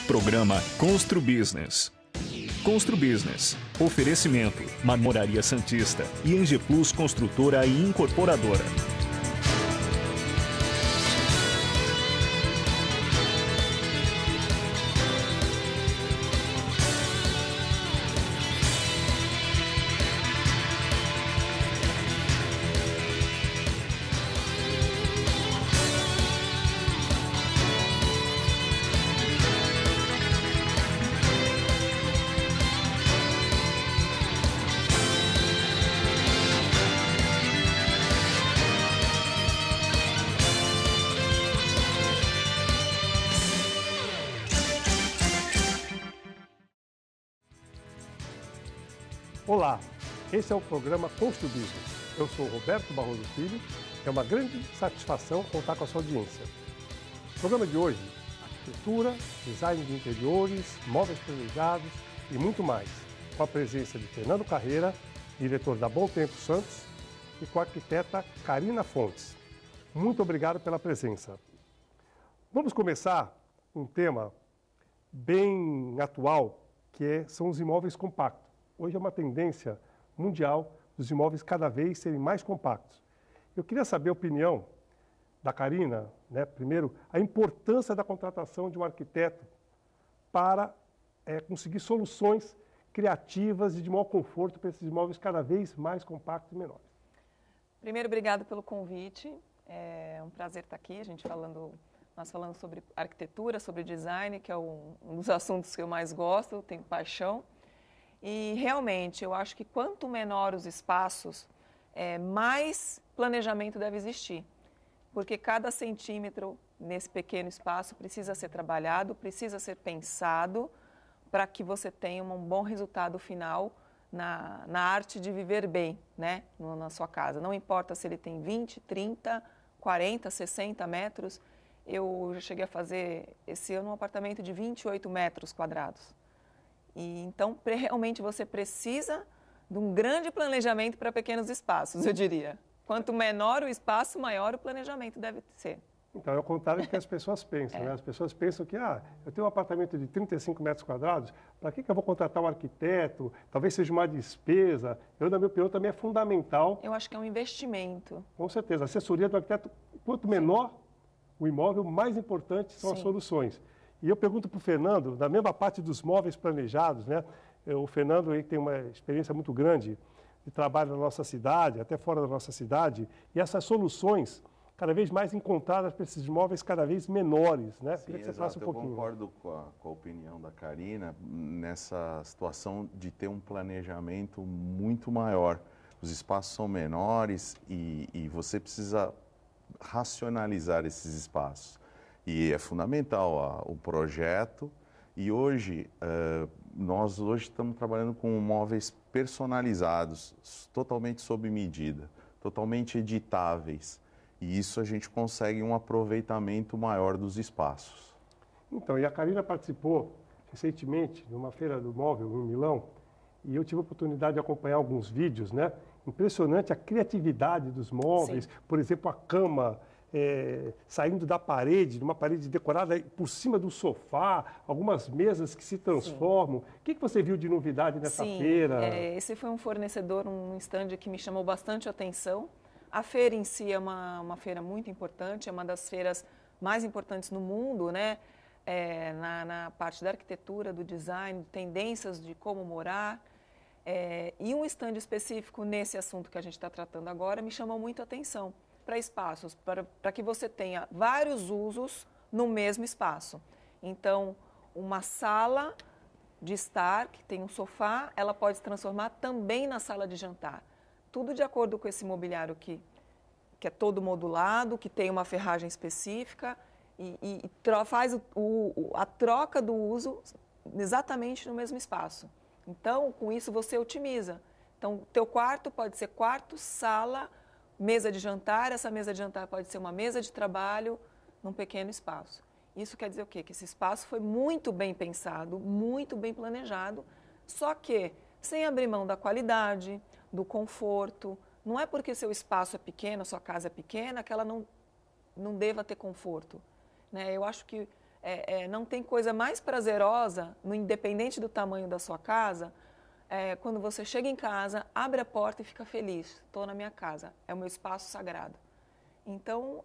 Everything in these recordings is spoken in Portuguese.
Programa Constru Business. Constru Business. Oferecimento: Marmoraria Santista e Eng Plus Construtora e Incorporadora. Olá, esse é o programa Constru Business. Eu sou Roberto Barroso Filho, é uma grande satisfação contar com a sua audiência. No programa de hoje, arquitetura, design de interiores, móveis planejados e muito mais, com a presença de Fernando Carreira, diretor da Bom Tempo Santos, e com a arquiteta Karina Fontes. Muito obrigado pela presença. Vamos começar um tema bem atual, são os imóveis compactos. Hoje é uma tendência mundial dos imóveis cada vez serem mais compactos. Eu queria saber a opinião da Karina, primeiro, a importância da contratação de um arquiteto para conseguir soluções criativas e de maior conforto para esses imóveis cada vez mais compactos e menores. Primeiro, obrigado pelo convite. É um prazer estar aqui, nós falando sobre arquitetura, sobre design, que é um dos assuntos que eu mais gosto, tenho paixão. E realmente, eu acho que quanto menor os espaços, mais planejamento deve existir. Porque cada centímetro nesse pequeno espaço precisa ser trabalhado, precisa ser pensado para que você tenha um bom resultado final na arte de viver bem, na sua casa. Não importa se ele tem 20, 30, 40, 60 metros. Eu já cheguei a fazer esse ano um apartamento de 28 metros quadrados. E, então, realmente você precisa de um grande planejamento para pequenos espaços, eu diria. Quanto menor o espaço, maior o planejamento deve ser. Então, é o contrário do que as pessoas pensam. As pessoas pensam que, eu tenho um apartamento de 35 metros quadrados, para que eu vou contratar um arquiteto? Talvez seja uma despesa. Na minha opinião, também é fundamental. Eu acho que é um investimento. Com certeza. A assessoria do arquiteto, quanto menor o imóvel, mais importante são as soluções. E eu pergunto para o Fernando, da mesma parte dos móveis planejados, o Fernando tem uma experiência muito grande de trabalho na nossa cidade, até fora da nossa cidade, e essas soluções cada vez mais encontradas para esses móveis cada vez menores, Sim, queria que você falasse um pouquinho. Eu concordo com a opinião da Karina nessa situação de ter um planejamento muito maior. Os espaços são menores e você precisa racionalizar esses espaços. E é fundamental o projeto. E hoje, nós estamos trabalhando com móveis personalizados, totalmente sob medida, totalmente editáveis. E isso a gente consegue um aproveitamento maior dos espaços. Então, e a Karina participou recentemente de uma feira do móvel em Milão, e eu tive a oportunidade de acompanhar alguns vídeos, Impressionante a criatividade dos móveis, por exemplo, a cama saindo da parede, de uma parede decorada por cima do sofá, algumas mesas que se transformam. O que você viu de novidade nessa feira? Esse foi um fornecedor, um stand que me chamou bastante a atenção. A feira em si é uma feira muito importante, é uma das feiras mais importantes no mundo, na parte da arquitetura, do design, tendências de como morar. E um stand específico nesse assunto que a gente está tratando agora me chamou muito a atenção. Para espaços, para que você tenha vários usos no mesmo espaço. Então, uma sala de estar, que tem um sofá, ela pode se transformar também na sala de jantar. Tudo de acordo com esse mobiliário que é todo modulado, que tem uma ferragem específica e faz a troca do uso exatamente no mesmo espaço. Então, com isso, você otimiza. Então, teu quarto pode ser quarto, sala, mesa de jantar. Essa mesa de jantar pode ser uma mesa de trabalho num pequeno espaço. Isso quer dizer o quê? Que esse espaço foi muito bem pensado, muito bem planejado, só que sem abrir mão da qualidade, do conforto. Não é porque seu espaço é pequeno, sua casa é pequena, que ela não deva ter conforto. Eu acho que não tem coisa mais prazerosa, no independente do tamanho da sua casa, quando você chega em casa, abre a porta e fica feliz. Estou na minha casa, é o meu espaço sagrado. Então,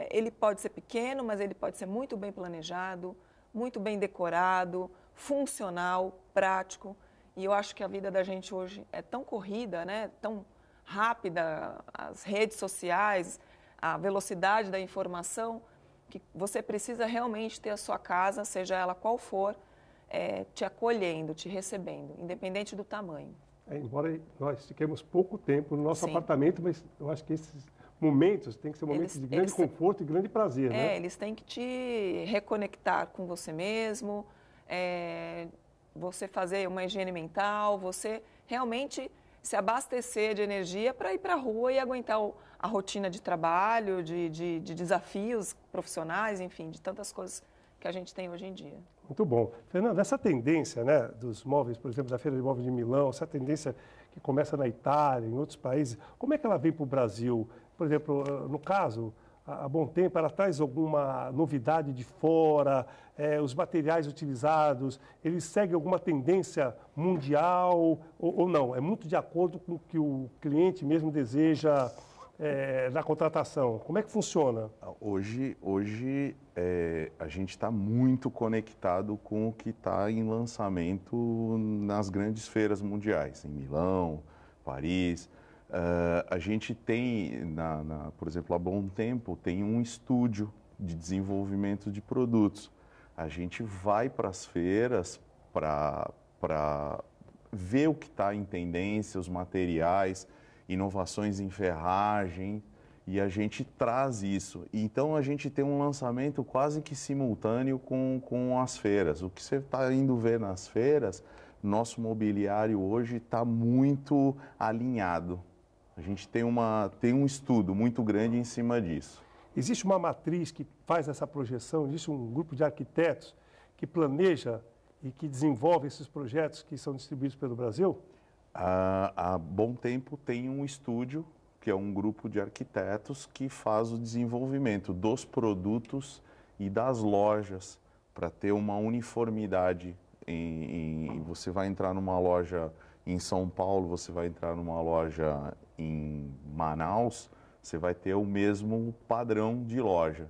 ele pode ser pequeno, mas ele pode ser muito bem planejado, muito bem decorado, funcional, prático. E eu acho que a vida da gente hoje é tão corrida, né? Tão rápida, as redes sociais, a velocidade da informação, que você precisa realmente ter a sua casa, seja ela qual for, te acolhendo, te recebendo, independente do tamanho. Embora nós fiquemos pouco tempo no nosso apartamento, mas eu acho que esses momentos têm que ser momentos de grande conforto e grande prazer, né? Eles têm que te reconectar com você mesmo, você fazer uma higiene mental, você realmente se abastecer de energia para ir para a rua e aguentar a rotina de trabalho, de desafios profissionais, enfim, de tantas coisas que a gente tem hoje em dia. Muito bom. Fernando, essa tendência, né, dos móveis, por exemplo, da Feira de Móveis de Milão, essa tendência que começa na Itália, em outros países, como é que ela vem para o Brasil? Por exemplo, no caso, a Bom Tempo, ela traz alguma novidade de fora? Os materiais utilizados, eles seguem alguma tendência mundial ou não? É muito de acordo com o que o cliente mesmo deseja na contratação. Como é que funciona? Hoje a gente está muito conectado com o que está em lançamento nas grandes feiras mundiais, em Milão, Paris. A gente tem, por exemplo, a Bom Tempo tem um estúdio de desenvolvimento de produtos. A gente vai para as feiras para ver o que está em tendência, os materiais, inovações em ferragem, e a gente traz isso. Então, a gente tem um lançamento quase que simultâneo com as feiras. O que você está indo ver nas feiras, nosso mobiliário hoje está muito alinhado. A gente tem um estudo muito grande em cima disso. Existe uma matriz que faz essa projeção? Existe um grupo de arquitetos que planeja e que desenvolve esses projetos que são distribuídos pelo Brasil? A Bom Tempo tem um estúdio, que é um grupo de arquitetos que faz o desenvolvimento dos produtos e das lojas para ter uma uniformidade. Você vai entrar numa loja em São Paulo, você vai entrar numa loja em Manaus, você vai ter o mesmo padrão de loja.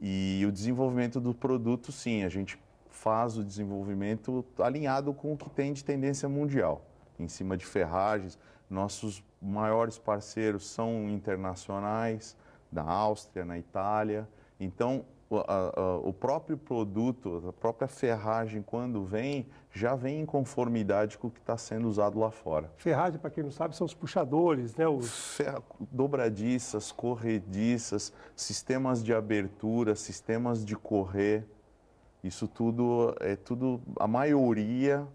E o desenvolvimento do produto, sim, a gente faz o desenvolvimento alinhado com o que tem de tendência mundial, em cima de ferragens. Nossos maiores parceiros são internacionais, da Áustria, na Itália. Então, o próprio produto, a própria ferragem, quando vem, já vem em conformidade com o que está sendo usado lá fora. Ferragem, para quem não sabe, são os puxadores, né? Dobradiças, corrediças, sistemas de abertura, sistemas de correr. Isso tudo a maioria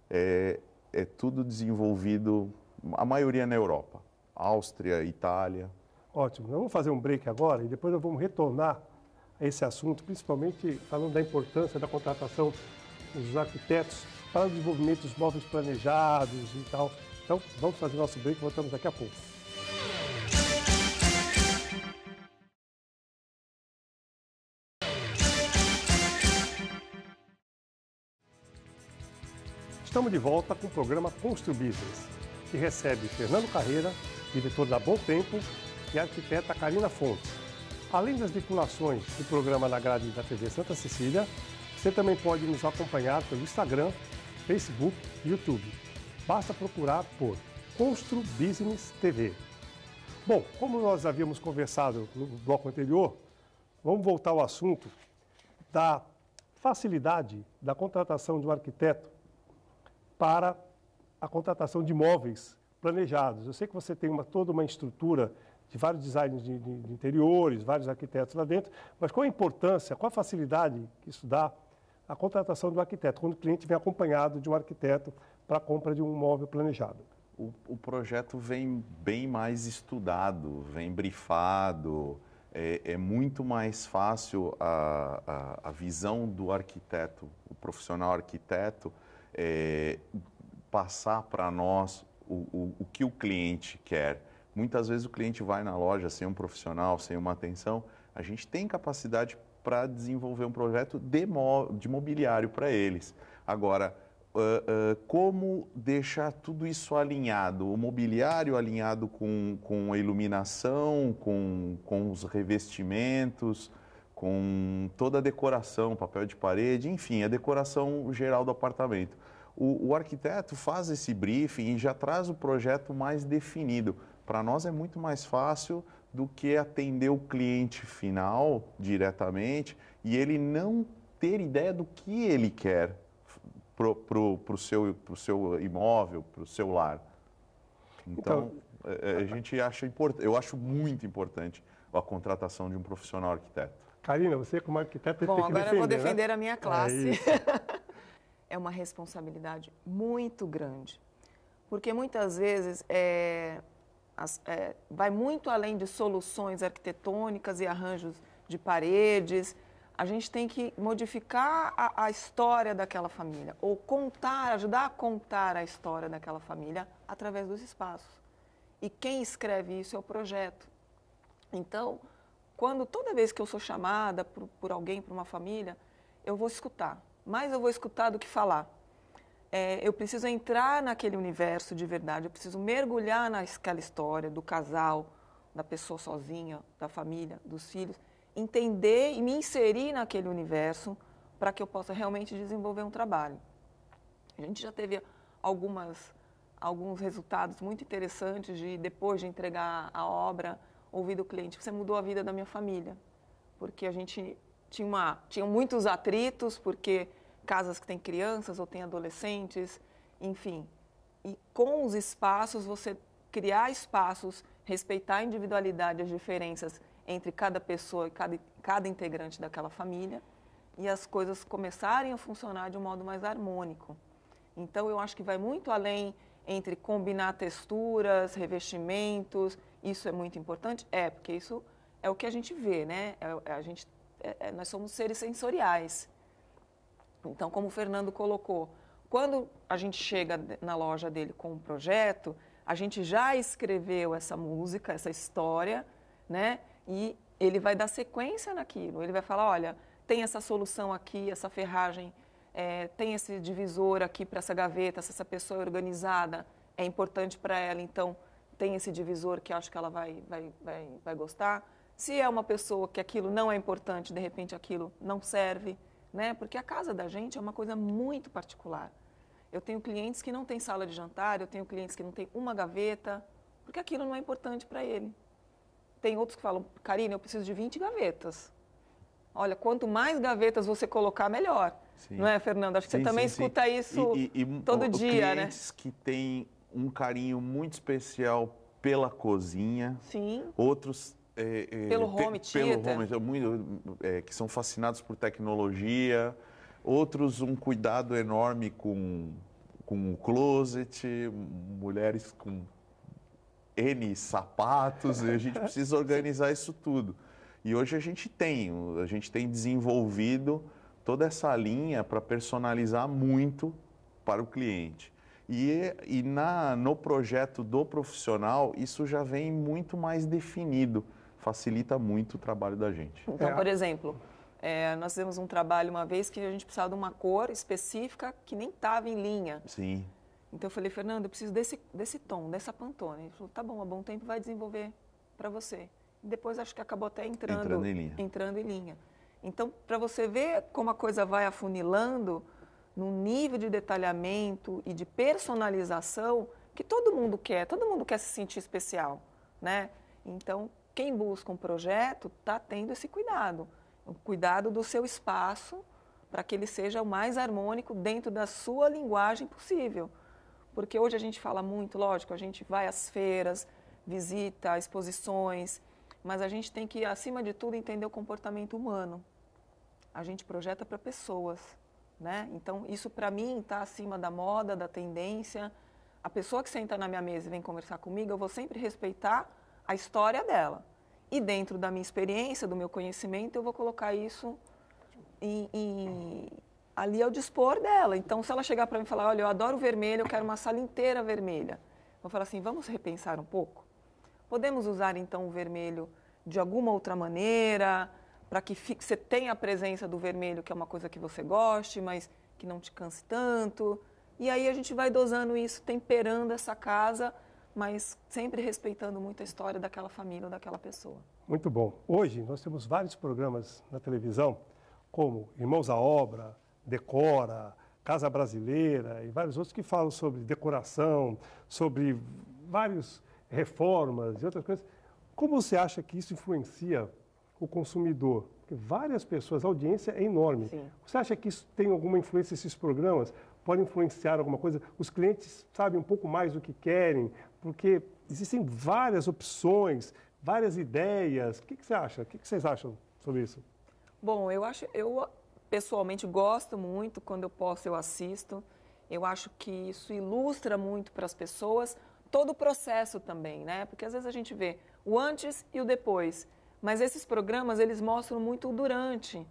é tudo desenvolvido, a maioria na Europa, Áustria, Itália. Ótimo. Nós vamos fazer um break agora e depois nós vamos retornar a esse assunto, principalmente falando da importância da contratação dos arquitetos para o desenvolvimento dos móveis planejados e tal. Então, vamos fazer nosso break e voltamos daqui a pouco. Estamos de volta com o programa Constru Business, que recebe Fernando Carreira, diretor da Bom Tempo, e a arquiteta Karina Fontes. Além das vinculações do programa na grade da TV Santa Cecília, você também pode nos acompanhar pelo Instagram, Facebook e YouTube. Basta procurar por Constru Business TV. Bom, como nós havíamos conversado no bloco anterior, vamos voltar ao assunto da facilidade da contratação de um arquiteto para a contratação de imóveis planejados. Eu sei que você tem toda uma estrutura de vários designers de interiores, vários arquitetos lá dentro, mas qual a importância, qual a facilidade que isso dá à contratação do arquiteto, quando o cliente vem acompanhado de um arquiteto para a compra de um imóvel planejado? O projeto vem bem mais estudado, vem brifado, é muito mais fácil a visão do arquiteto, o profissional arquiteto, passar para nós o que o cliente quer. Muitas vezes o cliente vai na loja sem um profissional, sem uma atenção. A gente tem capacidade para desenvolver um projeto de mobiliário para eles. Agora, como deixar tudo isso alinhado? O mobiliário alinhado com a iluminação, com os revestimentos, com toda a decoração, papel de parede, enfim, a decoração geral do apartamento. O arquiteto faz esse briefing e já traz o projeto mais definido. Para nós é muito mais fácil do que atender o cliente final diretamente e ele não ter ideia do que ele quer pro seu imóvel, para o seu lar. Então, a gente acha importante, eu acho muito importante a contratação de um profissional arquiteto. Karina, você como arquiteta tem que defender, agora eu vou defender a minha classe. É uma responsabilidade muito grande, porque muitas vezes vai muito além de soluções arquitetônicas e arranjos de paredes. A gente tem que modificar a história daquela família, ou ajudar a contar a história daquela família através dos espaços. E quem escreve isso é o projeto. Então, toda vez que eu sou chamada por alguém, por uma família, eu vou escutar. Mais eu vou escutar do que falar. Eu preciso entrar naquele universo de verdade, eu preciso mergulhar naquela história do casal, da pessoa sozinha, da família, dos filhos, entender e me inserir naquele universo para que eu possa realmente desenvolver um trabalho. A gente já teve alguns resultados muito interessantes depois de entregar a obra, ouvir do cliente: você mudou a vida da minha família, porque a gente tinha muitos atritos, porque casas que têm crianças ou têm adolescentes, enfim. E com os espaços, você criar espaços, respeitar a individualidade, as diferenças entre cada pessoa e cada integrante daquela família, e as coisas começarem a funcionar de um modo mais harmônico. Então, eu acho que vai muito além entre combinar texturas, revestimentos. Isso é muito importante? Porque isso é o que a gente vê, né? Nós somos seres sensoriais. Então, como o Fernando colocou, quando a gente chega na loja dele com um projeto, a gente já escreveu essa música, essa história, né? E ele vai dar sequência naquilo. Ele vai falar: olha, tem essa solução aqui, essa ferragem, tem esse divisor aqui para essa gaveta, se essa pessoa é organizada, é importante para ela, então tem esse divisor que acho que ela vai gostar. Se é uma pessoa que aquilo não é importante, de repente aquilo não serve, né? Porque a casa da gente é uma coisa muito particular. Eu tenho clientes que não têm sala de jantar, eu tenho clientes que não têm uma gaveta, porque aquilo não é importante para ele. Tem outros que falam: Karina, eu preciso de 20 gavetas. Olha, quanto mais gavetas você colocar, melhor. Sim. Não é, Fernando? Acho que você também escuta isso todo dia, né? Clientes que têm um carinho muito especial pela cozinha. Sim. Outros... pelo home theater. Que são fascinados por tecnologia. Outros um cuidado enorme com o closet. Mulheres com N sapatos. E a gente precisa organizar isso tudo. E hoje a gente tem desenvolvido toda essa linha para personalizar muito para o cliente. E no projeto do profissional, isso já vem muito mais definido, facilita muito o trabalho da gente. Então, por exemplo, nós fizemos um trabalho uma vez que a gente precisava de uma cor específica que nem estava em linha. Sim. Então eu falei: Fernando, eu preciso desse tom, dessa Pantone. Ele falou: tá bom, a Bom Tempo vai desenvolver para você. E depois acho que acabou até entrando em linha. Então, para você ver como a coisa vai afunilando num nível de detalhamento e de personalização que todo mundo quer se sentir especial, né? Então, quem busca um projeto está tendo esse cuidado, o cuidado do seu espaço para que ele seja o mais harmônico dentro da sua linguagem possível. Porque hoje a gente fala muito, lógico, a gente vai às feiras, visita exposições, mas a gente tem que, acima de tudo, entender o comportamento humano. A gente projeta para pessoas, né? Então, isso para mim está acima da moda, da tendência. A pessoa que senta na minha mesa e vem conversar comigo, eu vou sempre respeitar a história dela. E dentro da minha experiência, do meu conhecimento, eu vou colocar isso ali ao dispor dela. Então, se ela chegar para mim e falar: olha, eu adoro vermelho, eu quero uma sala inteira vermelha. Eu vou falar assim: vamos repensar um pouco? Podemos usar, então, o vermelho de alguma outra maneira? para que você tenha a presença do vermelho, que é uma coisa que você goste, mas que não te canse tanto. E aí a gente vai dosando isso, temperando essa casa, mas sempre respeitando muito a história daquela família ou daquela pessoa. Muito bom. Hoje nós temos vários programas na televisão, como Irmãos à Obra, Decora, Casa Brasileira e vários outros que falam sobre decoração, sobre várias reformas e outras coisas. Como você acha que isso influencia o consumidor? Porque várias pessoas, a audiência é enorme. Sim. Você acha que isso tem alguma influência, esses programas? Podem influenciar alguma coisa? Os clientes sabem um pouco mais do que querem? Porque existem várias opções, várias ideias. O que você acha? O que vocês acham sobre isso? Bom, eu pessoalmente gosto muito, quando eu posso eu assisto. Eu acho que isso ilustra muito para as pessoas todo o processo também, né? Porque às vezes a gente vê o antes e o depois, mas esses programas eles mostram muito o durante,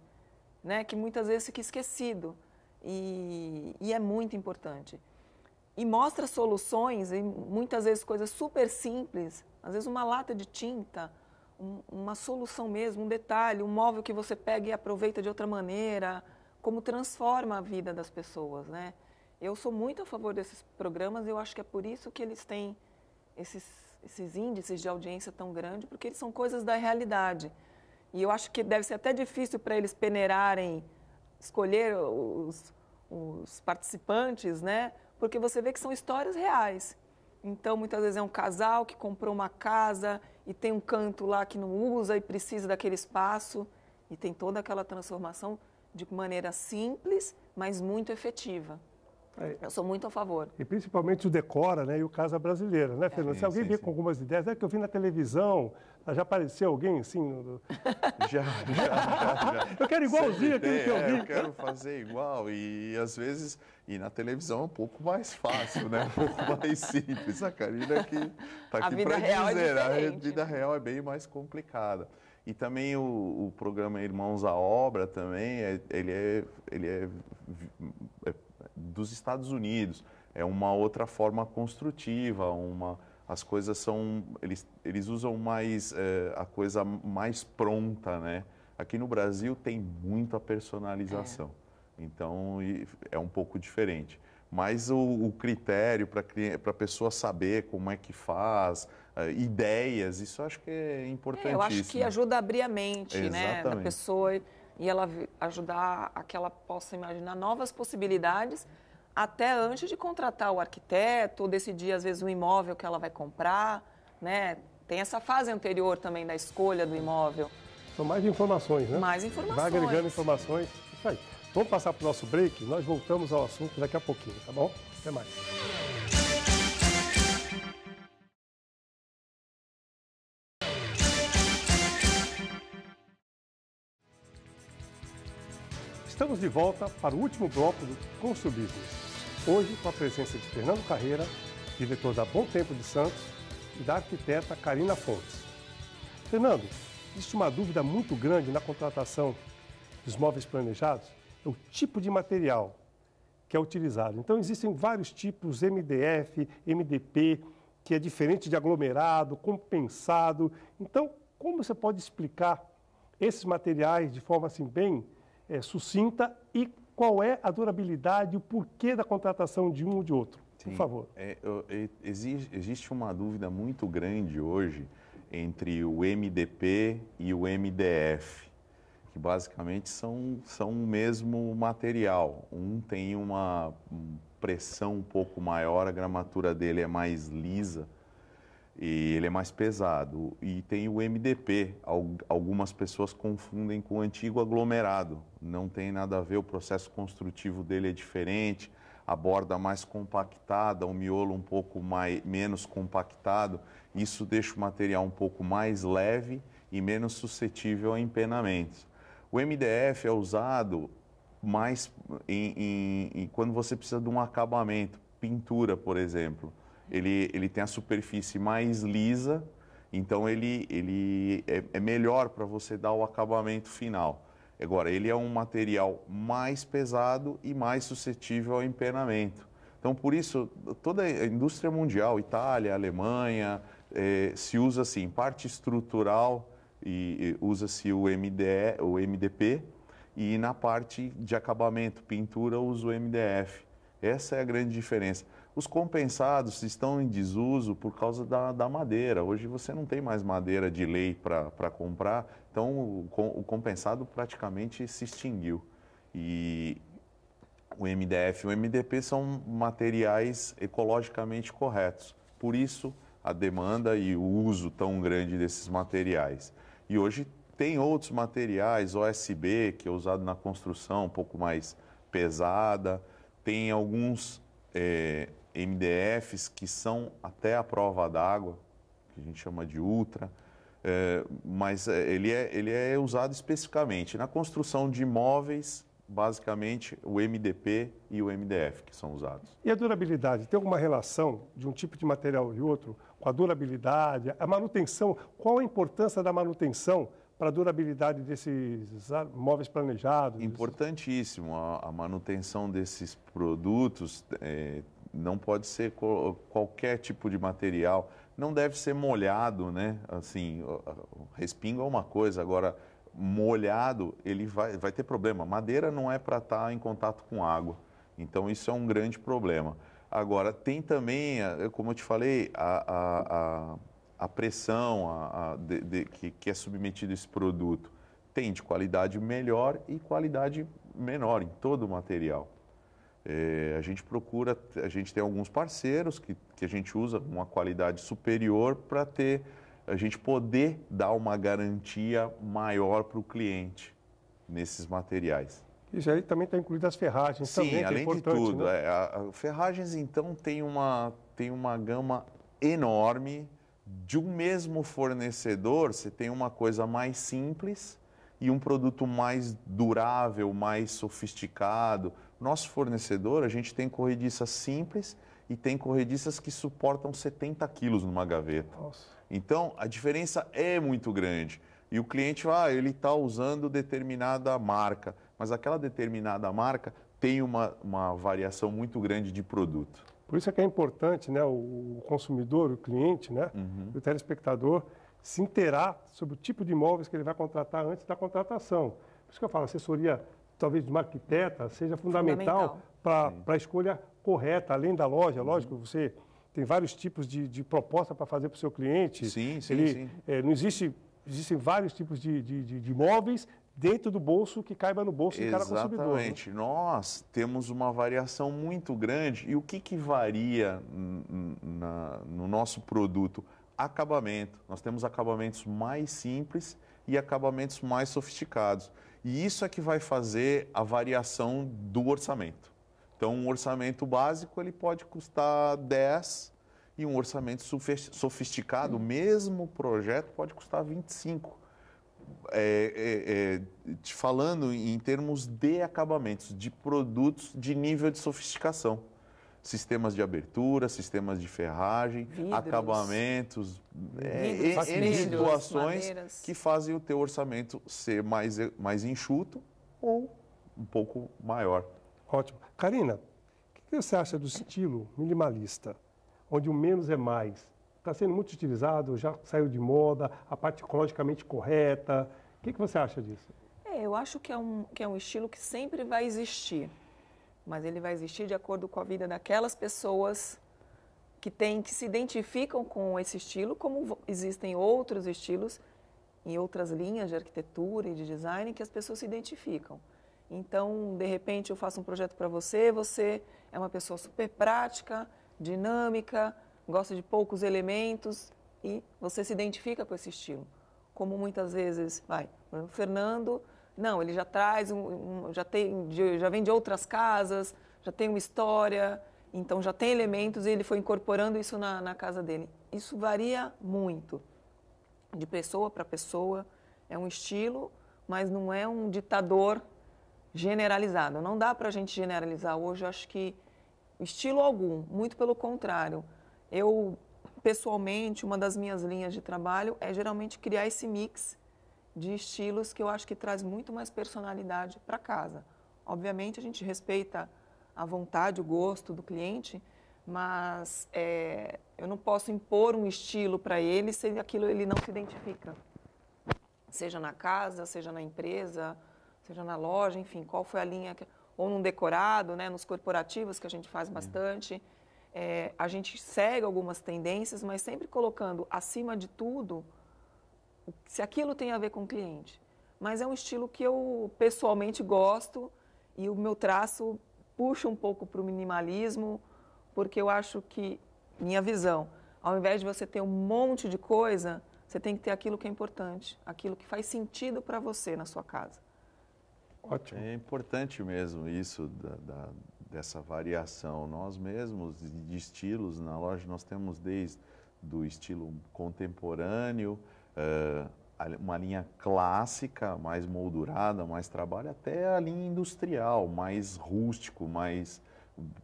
né? Que muitas vezes fica esquecido e é muito importante. E mostra soluções, e muitas vezes coisas super simples, às vezes uma lata de tinta, uma solução mesmo, um detalhe, um móvel que você pega e aproveita de outra maneira, como transforma a vida das pessoas, né? Eu sou muito a favor desses programas, eu acho que é por isso que eles têm esses índices de audiência tão grandes, porque eles são coisas da realidade. E eu acho que deve ser até difícil para eles peneirarem, escolher os participantes, né? Porque você vê que são histórias reais. Então, muitas vezes é um casal que comprou uma casa e tem um canto lá que não usa e precisa daquele espaço. E tem toda aquela transformação de maneira simples, mas muito efetiva. Eu sou muito a favor. E principalmente o Decora, né, e o Casa Brasileira, né, Fernando? Se alguém vê com algumas ideias, é que eu vi na televisão, já apareceu alguém assim? Já. Eu quero igualzinho aquilo que eu vi. Eu quero fazer igual e às vezes, e na televisão é um pouco mais fácil, né? Um pouco mais simples. A Karina que está aqui para dizer, a vida real é bem mais complicada. E também o programa Irmãos à Obra também, ele é dos Estados Unidos. É uma outra forma construtiva, as coisas são... Eles usam mais a coisa mais pronta, né? Aqui no Brasil tem muita personalização. Então, é um pouco diferente. Mas o critério para a pessoa saber como é que faz, ideias, isso eu acho que é importantíssimo. Eu acho que ajuda a abrir a mente, né, da pessoa e ela ajudar a que ela possa imaginar novas possibilidades até antes de contratar o arquiteto ou decidir, às vezes, o imóvel que ela vai comprar, né? Tem essa fase anterior também da escolha do imóvel. São mais informações, né? Mais informações. Vai agregando informações. Isso aí. Vamos passar para o nosso break, nós voltamos ao assunto daqui a pouquinho, tá bom? Até mais. Estamos de volta para o último bloco do Constru Business. Hoje com a presença de Fernando Carreira, diretor da Bom Tempo de Santos, e da arquiteta Karina Fontes. Fernando, existe uma dúvida muito grande na contratação dos móveis planejados, é o tipo de material que é utilizado. Então, existem vários tipos, MDF, MDP, que é diferente de aglomerado, compensado. Então, como você pode explicar esses materiais de forma assim bem sucinta e qual é a durabilidade e o porquê da contratação de um ou de outro? Sim, por favor. Existe uma dúvida muito grande hoje entre o MDP e o MDF, que basicamente são o mesmo material. Um tem uma pressão um pouco maior, a gramatura dele é mais lisa e ele é mais pesado. E tem o MDP, algumas pessoas confundem com o antigo aglomerado. Não tem nada a ver, o processo construtivo dele é diferente, a borda mais compactada, o miolo um pouco menos compactado. Isso deixa o material um pouco mais leve e menos suscetível a empenamentos. O MDF é usado mais quando você precisa de um acabamento, pintura, por exemplo. Ele tem a superfície mais lisa, então ele é melhor para você dar o acabamento final. Agora, ele é um material mais pesado e mais suscetível ao empenamento. Então, por isso, toda a indústria mundial, Itália, Alemanha, se usa assim, parte estrutural e usa-se o MDP, e na parte de acabamento, pintura, usa o MDF. Essa é a grande diferença. Os compensados estão em desuso por causa da madeira. Hoje você não tem mais madeira de lei para comprar, então o compensado praticamente se extinguiu. E o MDF e o MDP são materiais ecologicamente corretos. Por isso, a demanda e o uso tão grande desses materiais. E hoje tem outros materiais, OSB, que é usado na construção, um pouco mais pesada. Tem alguns MDFs que são até a prova d'água, que a gente chama de ultra, mas ele é usado especificamente. Na construção de imóveis, basicamente, o MDP e o MDF que são usados. E a durabilidade? Tem alguma relação de um tipo de material e outro com a durabilidade? A manutenção, qual a importância da manutenção para a durabilidade desses móveis planejados? Importantíssimo. A manutenção desses produtos não pode ser qualquer tipo de material. Não deve ser molhado, né? Assim, respingo é uma coisa, agora molhado ele vai ter problema. Madeira não é para estar em contato com água, então isso é um grande problema. Agora, tem também, como eu te falei, a pressão que é submetido esse produto. Tem de qualidade melhor e qualidade menor em todo o material. A gente tem alguns parceiros que a gente usa uma qualidade superior para a gente poder dar uma garantia maior para o cliente nesses materiais. Isso aí também está incluído as ferragens. Sim, também, além de tudo. Né? Ferragens, então, tem uma gama enorme. De um mesmo fornecedor, você tem uma coisa mais simples e um produto mais durável, mais sofisticado. Nosso fornecedor, a gente tem corrediças simples e tem corrediças que suportam 70 quilos numa gaveta. Nossa. Então, a diferença é muito grande. E o cliente, ele está usando determinada marca, mas aquela determinada marca tem uma variação muito grande de produto. Por isso é que é importante, né, o consumidor, o cliente, né, o telespectador, se inteirar sobre o tipo de imóveis que ele vai contratar antes da contratação. Por isso que eu falo, assessoria, talvez de uma arquiteta, seja fundamental para a escolha correta, além da loja. Lógico, você tem vários tipos de proposta para fazer para o seu cliente. Sim. Existem vários tipos de imóveis dentro do bolso que caiba no bolso de cada consumidor. Exatamente. Né? Nós temos uma variação muito grande. E o que varia no nosso produto? Acabamento. Nós temos acabamentos mais simples e acabamentos mais sofisticados. E isso é que vai fazer a variação do orçamento. Então, um orçamento básico ele pode custar 10 e um orçamento sofisticado, mesmo projeto, pode custar 25. Te falando em termos de acabamentos, de produtos de nível de sofisticação. Sistemas de abertura, sistemas de ferragem, vidros, acabamentos, N situações madeiras, que fazem o teu orçamento ser mais enxuto ou um pouco maior. Ótimo. Karina, o que você acha do estilo minimalista, onde o menos é mais? Está sendo muito utilizado, já saiu de moda, a parte ecologicamente correta. O que você acha disso? Eu acho que é um estilo que sempre vai existir, mas ele vai existir de acordo com a vida daquelas pessoas que se identificam com esse estilo, como existem outros estilos em outras linhas de arquitetura e de design que as pessoas se identificam. Então, de repente, eu faço um projeto para você, você é uma pessoa super prática, dinâmica, gosta de poucos elementos e você se identifica com esse estilo. Como muitas vezes, o Fernando, não, ele já traz, já vem de outras casas, já tem uma história, então já tem elementos e ele foi incorporando isso na casa dele. Isso varia muito, de pessoa para pessoa, é um estilo, mas não é um ditador generalizado. Não dá para a gente generalizar hoje, eu acho que estilo algum, muito pelo contrário. Eu, pessoalmente, uma das minhas linhas de trabalho é geralmente criar esse mix de estilos que eu acho que traz muito mais personalidade para casa. Obviamente, a gente respeita a vontade, o gosto do cliente, mas eu não posso impor um estilo para ele se aquilo ele não se identifica. seja na casa, seja na empresa, seja na loja, enfim, qual foi a linha, ou num decorado, né, nos corporativos, que a gente faz bastante. A gente segue algumas tendências, mas sempre colocando acima de tudo se aquilo tem a ver com o cliente. Mas é um estilo que eu pessoalmente gosto e o meu traço puxa um pouco para o minimalismo, porque eu acho que, minha visão, ao invés de você ter um monte de coisa, você tem que ter aquilo que é importante, aquilo que faz sentido para você na sua casa. Ótimo. É importante mesmo isso dessa variação. Nós mesmos, de estilos, na loja nós temos desde do estilo contemporâneo, uma linha clássica, mais moldurada, mais trabalho, até a linha industrial, mais rústico,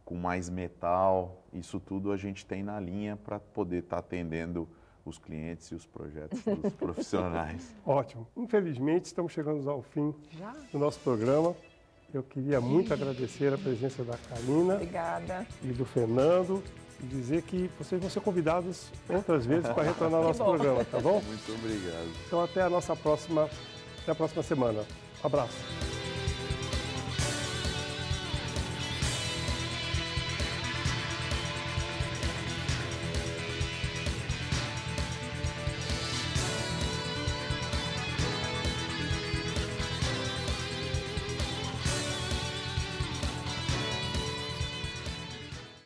com mais metal. Isso tudo a gente tem na linha para poder estar atendendo os clientes e os projetos dos profissionais. Ótimo. Infelizmente, estamos chegando ao fim do nosso programa. Eu queria muito agradecer a presença da Karina. Obrigada. E do Fernando. E dizer que vocês vão ser convidados outras vezes para retornar ao nosso programa, tá bom? Muito obrigado. Então, até a próxima semana. Um abraço.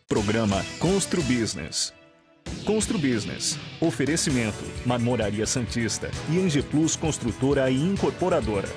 Programa Constru Business. Constru Business. Oferecimento: Marmoraria Santista e Engeplus Construtora e Incorporadora.